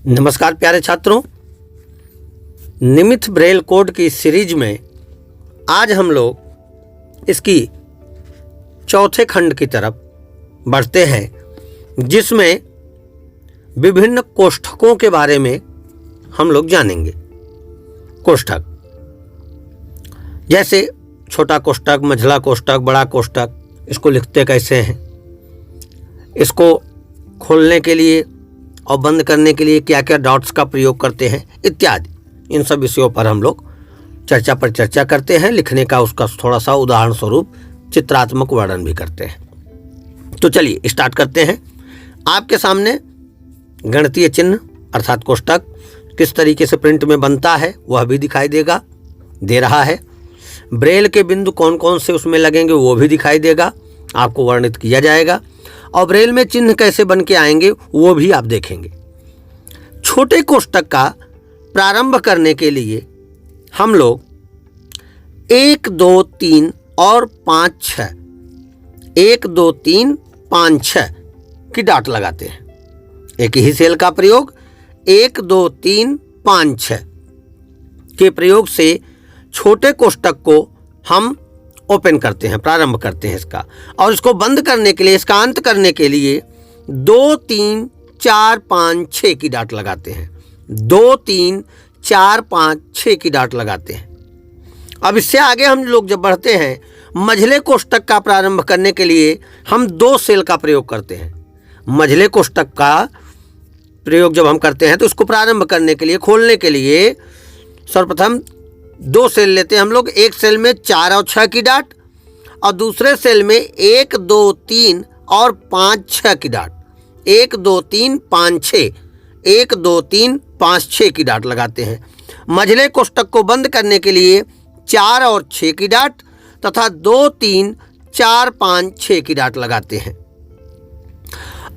नमस्कार प्यारे छात्रों, निमित्त ब्रेल कोड की सीरीज में आज हम लोग इसकी चौथे खंड की तरफ बढ़ते हैं, जिसमें विभिन्न कोष्ठकों के बारे में हम लोग जानेंगे। कोष्ठक जैसे छोटा कोष्ठक, मझला कोष्ठक, बड़ा कोष्ठक, इसको लिखते कैसे हैं, इसको खोलने के लिए और बंद करने के लिए क्या क्या डॉट्स का प्रयोग करते हैं इत्यादि, इन सब विषयों पर हम लोग चर्चा करते हैं। लिखने का उसका थोड़ा सा उदाहरण स्वरूप चित्रात्मक वर्णन भी करते हैं। तो चलिए स्टार्ट करते हैं। आपके सामने गणितीय चिन्ह अर्थात कोष्ठक किस तरीके से प्रिंट में बनता है वह भी दिखाई दे रहा है। ब्रेल के बिंदु कौन कौन से उसमें लगेंगे वो भी दिखाई देगा, आपको वर्णित किया जाएगा। और ब्रेल में चिन्ह कैसे बन के आएंगे वो भी आप देखेंगे। छोटे कोष्ठक का प्रारंभ करने के लिए हम लोग 1 2 3 और 5 6 1 2 3 5 6 की डाट लगाते हैं। एक ही सेल का प्रयोग 1 2 3 5 6 के प्रयोग से छोटे कोष्ठक को हम ओपन करते हैं, प्रारंभ करते हैं इसका। और इसको बंद करने के लिए, इसका अंत करने के लिए 2 3 4 5 6 की डाट लगाते हैं। 2 3 4 5 6 की डाट लगाते हैं। अब इससे आगे हम लोग जब बढ़ते हैं, मझले कोष्ठक का प्रारंभ करने के लिए हम 2 सेल का प्रयोग करते हैं। मझले कोष्ठक का प्रयोग जब हम करते हैं तो इसको प्रारंभ करने के लिए, खोलने के लिए सर्वप्रथम 2 सेल लेते हैं हम लोग। एक सेल में 4 और 6 की डाट और दूसरे सेल में 1 2 3 और 5 6 की डाट। 1 2 3 5 6 1 2 3 5 6 की डाट लगाते हैं। मझले कोष्ठक को बंद करने के लिए 4 और 6 की डाट तथा 2 3 4 5 6 की डाट लगाते हैं।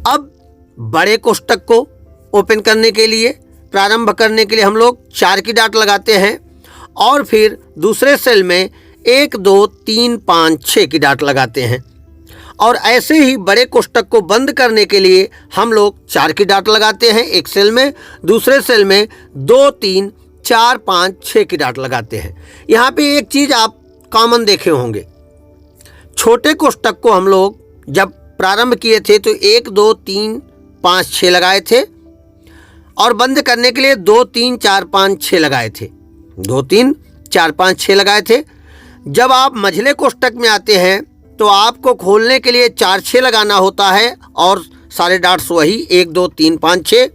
अब बड़े कोष्ठक को ओपन करने के लिए, प्रारंभ करने के लिए हम लोग 4 की डाट लगाते हैं और फिर दूसरे सेल में 1 2 3 5 6 की डाट लगाते हैं। और ऐसे ही बड़े कोष्ठक को बंद करने के लिए हम लोग 4 की डाट लगाते हैं एक सेल में, दूसरे सेल में 2 3 4 5 6 की डाट लगाते हैं। यहाँ पे एक चीज़ आप कॉमन देखे होंगे, छोटे कोष्ठक को हम लोग जब प्रारंभ किए थे तो 1 2 3 5 6 लगाए थे और बंद करने के लिए 2 3 4 5 6 लगाए थे। 2 3 4 5 6 लगाए थे। जब आप मझले कोष्ठक में आते हैं तो आपको खोलने के लिए 4 6 लगाना होता है और सारे डाट्स वही 1 2 3 5 6।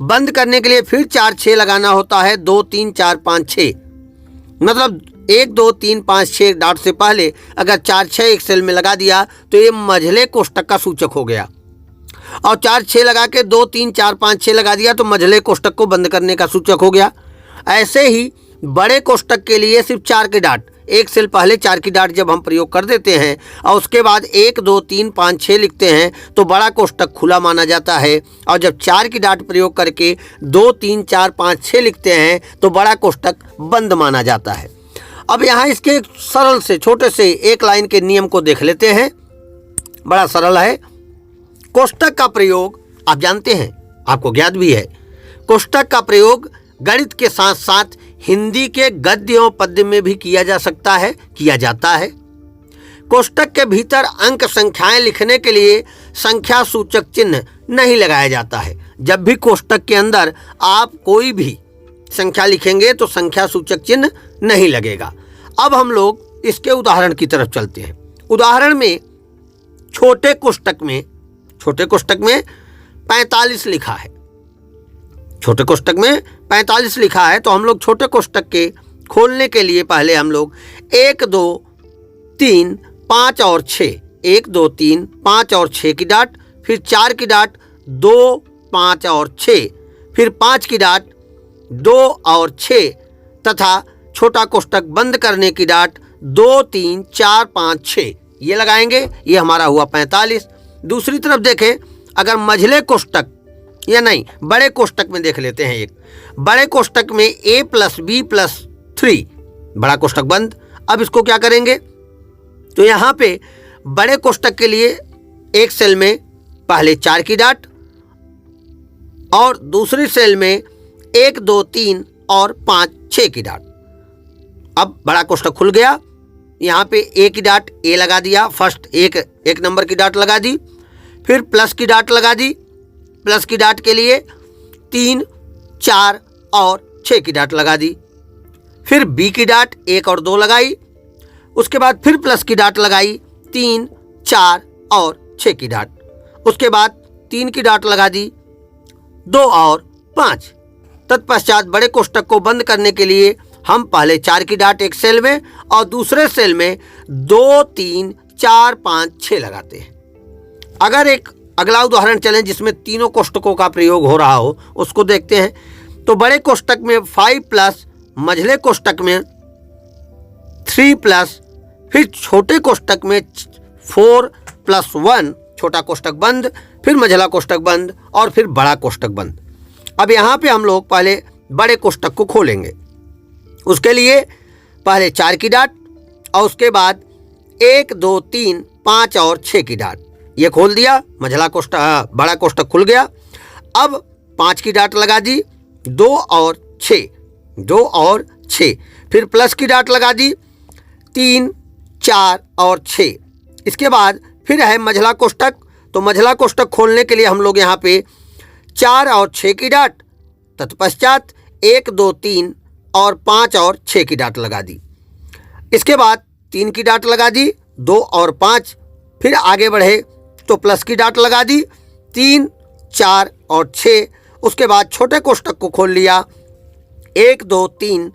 बंद करने के लिए फिर 4 6 लगाना होता है, 2 3 4 5 6। मतलब 1 2 3 5 6 डाट से पहले अगर 4 6 एक सेल में लगा दिया तो ये मझले कोष्ठक का सूचक हो गया। और 4 6 लगा के 2 3 4 5 6 लगा दिया तो मझले कोष्ठक को बंद करने का सूचक हो गया। ऐसे ही बड़े कोष्ठक के लिए सिर्फ 4 की डाट, एक सेल पहले 4 की डाट जब हम प्रयोग कर देते हैं और उसके बाद 1 2 3 5 6 लिखते हैं तो बड़ा कोष्ठक खुला माना जाता है। और जब 4 की डाट प्रयोग करके 2 3 4 5 6 लिखते हैं तो बड़ा कोष्ठक बंद माना जाता है। अब यहाँ इसके सरल से छोटे से एक लाइन के नियम को देख लेते हैं। बड़ा सरल है। कोष्ठक का प्रयोग आप जानते हैं, आपको ज्ञात भी है। कोष्ठक का प्रयोग गणित के साथ साथ हिंदी के गद्य एवं पद्य में भी किया जाता है। कोष्ठक के भीतर अंक संख्याएं लिखने के लिए संख्या सूचक चिन्ह नहीं लगाया जाता है। जब भी कोष्ठक के अंदर आप कोई भी संख्या लिखेंगे तो संख्या सूचक चिन्ह नहीं लगेगा। अब हम लोग इसके उदाहरण की तरफ चलते हैं। उदाहरण में छोटे कोष्ठक में 45 लिखा है। छोटे कोष्ठक में 45 लिखा है तो हम लोग छोटे कोष्ठक के खोलने के लिए पहले हम लोग 1 2 3 5 और 6 1 2 3 5 और 6 की डाट, फिर 4 की डाट 2 5 और 6, फिर 5 की डाट 2 और 6 तथा छोटा कोष्ठक बंद करने की डाट 2 3 4 5 6 ये लगाएंगे। ये हमारा हुआ 45। दूसरी तरफ देखें, अगर मझले कोष्ठक या नहीं बड़े कोष्ठक में देख लेते हैं। एक बड़े कोष्ठक में a + b + 3, बड़ा कोष्ठक बंद। अब इसको क्या करेंगे तो यहाँ पे बड़े कोष्ठक के लिए एक सेल में पहले 4 की डाट और दूसरी सेल में 1 2 3 और 5 6 की डाट। अब बड़ा कोष्ठक खुल गया, यहाँ पे ए की डाट ए लगा दिया, फर्स्ट एक नंबर की डाट लगा दी, फिर प्लस की डाट लगा दी, प्लस की डाट के लिए 3 4 और 6 की डाट लगा दी, फिर बी की डाट 1 और 2 लगाई, उसके बाद फिर प्लस की डाट लगाई 3 4 और 6 की डाट, उसके बाद 3 की डाट लगा दी 2 और 5। तत्पश्चात बड़े कोष्ठक को बंद करने के लिए हम पहले 4 की डाट एक सेल में और दूसरे सेल में 2 3 4 5 6 लगाते हैं। अगर एक अगला उदाहरण चलें जिसमें तीनों कोष्ठकों का प्रयोग हो रहा हो, उसको देखते हैं। तो बड़े कोष्ठक में 5 प्लस, मझले कोष्ठक में 3 प्लस, फिर छोटे कोष्ठक में 4 + 1, छोटा कोष्ठक बंद, फिर मझला कोष्ठक बंद और फिर बड़ा कोष्ठक बंद। अब यहाँ पे हम लोग पहले बड़े कोष्ठक को खोलेंगे। उसके लिए पहले 4 की डाट और उसके बाद 1 2 3 5 और 6 की डाट, ये खोल दिया, मझला कोष्ठक बड़ा कोष्ठक खुल गया। अब 5 की डाट लगा दी, 2 और 6, फिर प्लस की डाट लगा दी 3 4 और 6। इसके बाद फिर है मझला कोष्ठक, तो मझला कोष्ठक खोलने के लिए हम लोग यहाँ पे 4 और 6 की डाट, तत्पश्चात 1 2 3 और 5 और 6 की डाट लगा दी। इसके बाद 3 की डाट लगा दी, 2 और 5, फिर आगे बढ़े तो प्लस की डाट लगा दी 3 4 और 6। उसके बाद छोटे कोष्ठक को खोल लिया, 1 2 3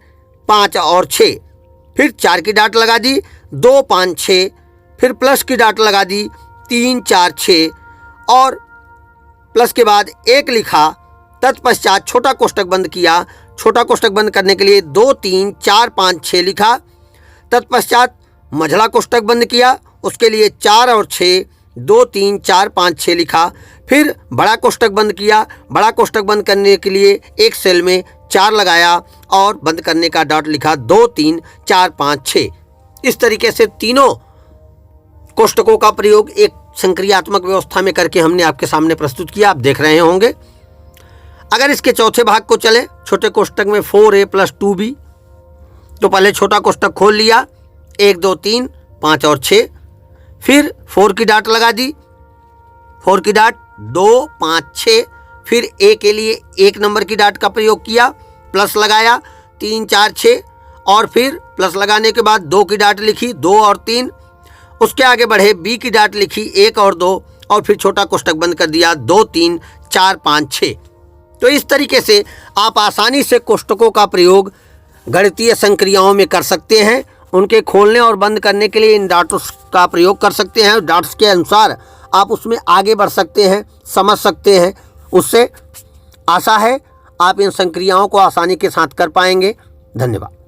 5 और 6, फिर 4 की डाट लगा दी 2 5 6, फिर प्लस की डाट लगा दी 3 4 6 और प्लस के बाद 1 लिखा। तत्पश्चात छोटा कोष्ठक बंद किया, छोटा कोष्ठक बंद करने के लिए 2 3 4 5 6 लिखा। तत्पश्चात मझला कोष्ठक बंद किया, उसके लिए 4 और 6, 2 3 4 5 6 लिखा। फिर बड़ा कोष्ठक बंद किया, बड़ा कोष्ठक बंद करने के लिए एक सेल में 4 लगाया और बंद करने का डॉट लिखा 2 3 4 5 6। इस तरीके से तीनों कोष्ठकों का प्रयोग एक संक्रियात्मक व्यवस्था में करके हमने आपके सामने प्रस्तुत किया, आप देख रहे होंगे। अगर इसके चौथे भाग को चले, छोटे कोष्ठक में 4a + 2b, तो पहले छोटा कोष्ठक खोल लिया, 1 2 3 5 और 6, फिर 4 की डाट लगा दी, 4 की डाट 2 5 6, फिर a के लिए 1 नंबर की डाट का प्रयोग किया, प्लस लगाया 3 4 6 और फिर प्लस लगाने के बाद 2 की डाट लिखी 2 और 3। उसके आगे बढ़े, b की डाट लिखी 1 और 2 और फिर छोटा कोष्ठक बंद कर दिया 2 3 4 5 6। तो इस तरीके से आप आसानी से कोष्ठकों का प्रयोग गणितीय संक्रियाओं में कर सकते हैं। उनके खोलने और बंद करने के लिए इन डॉट्स का प्रयोग कर सकते हैं। डॉट्स के अनुसार आप उसमें आगे बढ़ सकते हैं, समझ सकते हैं। उससे आशा है आप इन संक्रियाओं को आसानी के साथ कर पाएंगे। धन्यवाद।